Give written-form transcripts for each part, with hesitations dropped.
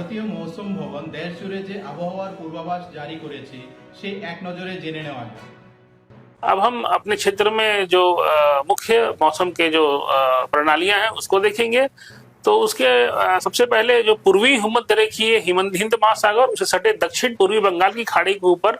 ভারতীয় মৌসুম ভবন দেশ জুড়ে যে আবহাওয়ার পূর্বাভাস জারি করেছে সেই এক নজরে জেনে নেওয়া যাক। अब हम अपने क्षेत्र में जो मुख्य मौसम के जो प्रणालियां हैं उसको देखेंगे। तो उसके सबसे पहले जो पूर्वी भूमध्यरेखीय हिंद महासागर उसे सटे दक्षिण पूर्वी बंगाल की खाड़ी के ऊपर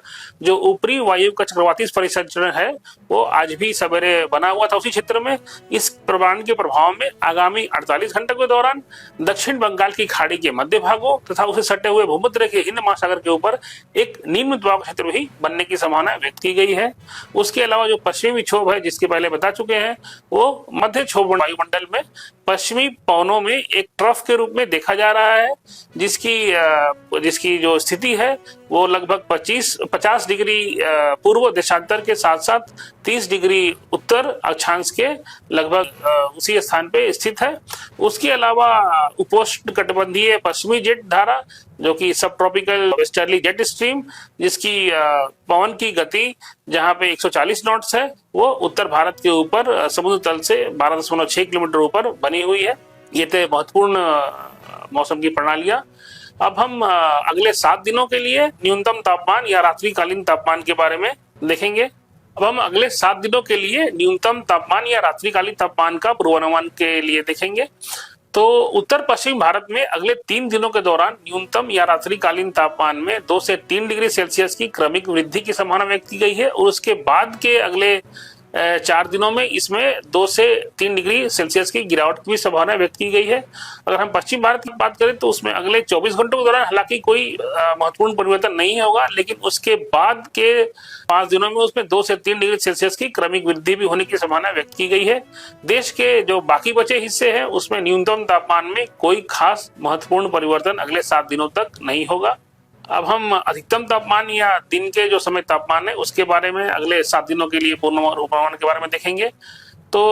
जो ऊपरी वायु का चक्रवाती परिसंचरण है वो आज भी सवेरे बना हुआ था उसी क्षेत्र में। इस प्रवाह के प्रभाव में आगामी 48 घंटों के दौरान दक्षिण बंगाल की खाड़ी के मध्य भागों तथा उसे सटे हुए भूमध्यरेखीय हिंद महासागर के ऊपर एक निम्न दबाव क्षेत्र भी बनने की संभावना व्यक्त की गई है। उसके अलावा जो पश्चिमी विक्षोभ है जिसके पहले बता चुके हैं वो मध्य क्षोभ वायुमंडल में पश्चिमी पवनों में एक ट्रफ के रूप में देखा जा रहा है, जिसकी जो स्थिति है वो लगभग 50 डिग्री पूर्व देशांतर के साथ साथ 30 डिग्री उत्तर अक्षांश के लगभग उसी स्थान पे स्थित है। उसके अलावा उपोष्ण कटिबंधीय पश्चिमी जेट धारा जो कि सब ट्रॉपिकल वेस्टर्ली जेट स्ट्रीम जिसकी पवन की गति जहां पे 140 नॉट्स है वो उत्तर भारत के ऊपर समुद्र तल से 12.6 किलोमीटर ऊपर बनी हुई है। ये थे महत्वपूर्ण मौसम की प्रणालियां। अब हम अगले 7 दिनों के लिए न्यूनतम तापमान या रात्रिकालीन तापमान के बारे में देखेंगे। अब हम अगले 7 दिनों के लिए न्यूनतम तापमान या रात्रिकालीन तापमान का पूर्वानुमान के लिए देखेंगे। तो उत्तर पश्चिम भारत में अगले 3 दिनों के दौरान न्यूनतम या रात्रिकालीन तापमान में 2 से 3 डिग्री सेल्सियस की क्रमिक वृद्धि की संभावना व्यक्त की गई है और उसके बाद के अगले 4 दिनों में इसमें 2 से 3 डिग्री सेल्सियस की गिरावट की भी संभावना व्यक्त की गई है। अगर हम पश्चिम भारत की बात करें तो उसमें अगले 24 घंटों के दौरान हालांकि कोई महत्वपूर्ण परिवर्तन नहीं होगा, लेकिन उसके बाद के 5 दिनों में उसमें 2 से 3 डिग्री सेल्सियस की क्रमिक वृद्धि भी होने की संभावना व्यक्त की गई है। देश के जो बाकी बचे हिस्से हैं उसमें न्यूनतम तापमान में कोई खास महत्वपूर्ण परिवर्तन अगले 7 दिनों तक नहीं होगा। अब हम अधिकतम तापमान या दिन के जो समय तापमान है उसके बारे में अगले 7 दिनों के लिए पूर्वानुमान के बारे में देखेंगे। तो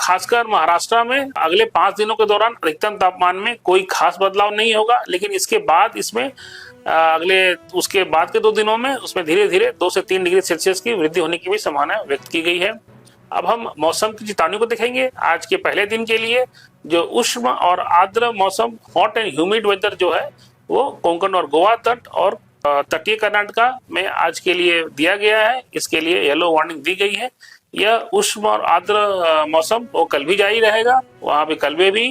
खासकर महाराष्ट्र में अगले 5 दिनों के दौरान अधिकतम तापमान में कोई खास बदलाव नहीं होगा, लेकिन इसके बाद इसमें उसके बाद के 2 दिनों में उसमें धीरे धीरे 2 से 3 डिग्री सेल्सियस की वृद्धि होने की भी संभावना व्यक्त की गई है। अब हम मौसम की चेतावनी को देखेंगे। आज के पहले दिन के लिए जो उष्ण और आर्द्र मौसम हॉट एंड ह्यूमिड वेदर जो है वो कोंकण और गोवा तट और तटीय कर्नाटका में आज के लिए दिया गया है। इसके लिए येलो वार्निंग दी गई है। यह उष्ण और आर्द्र मौसम वो कल भी जारी रहेगा, वहां पे कल भी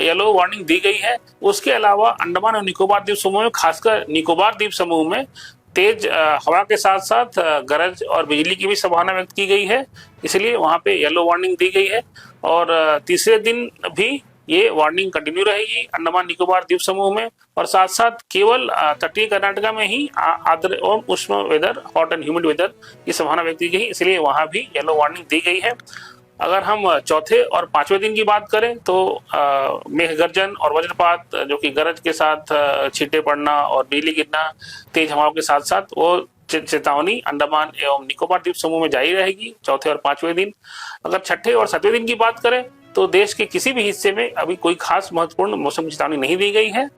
येलो वार्निंग दी गई है। उसके अलावा अंडमान और निकोबार द्वीप समूह में खासकर निकोबार द्वीप समूह में तेज हवा के साथ साथ गरज और बिजली की भी संभावना व्यक्त की गई है, इसलिए वहां पे येलो वार्निंग दी गई है। और तीसरे दिन भी ये वार्निंग कंटिन्यू रहेगी अंडमान निकोबार द्वीप समूह में, और साथ साथ केवल तटीय कर्नाटका में ही आर्द्र और उष्ण weather hot and humid weather की संभावना व्यक्त की गई, इसलिए वहां भी येलो वार्निंग दी गई है। अगर हम चौथे और 5वें दिन की बात करें तो मेघ गर्जन और वज्रपात जो कि गरज के साथ छींटे पड़ना और बिजली गिरना तेज हवाओं के साथ साथ वो चेतावनी अंडमान एवं निकोबार द्वीप समूह में जारी रहेगी चौथे और 5वें दिन। अगर छठे और 7वें दिन की बात करें तो देश के किसी भी हिस्से में अभी कोई खास महत्वपूर्ण मौसम की चेतावनी नहीं दी गई है।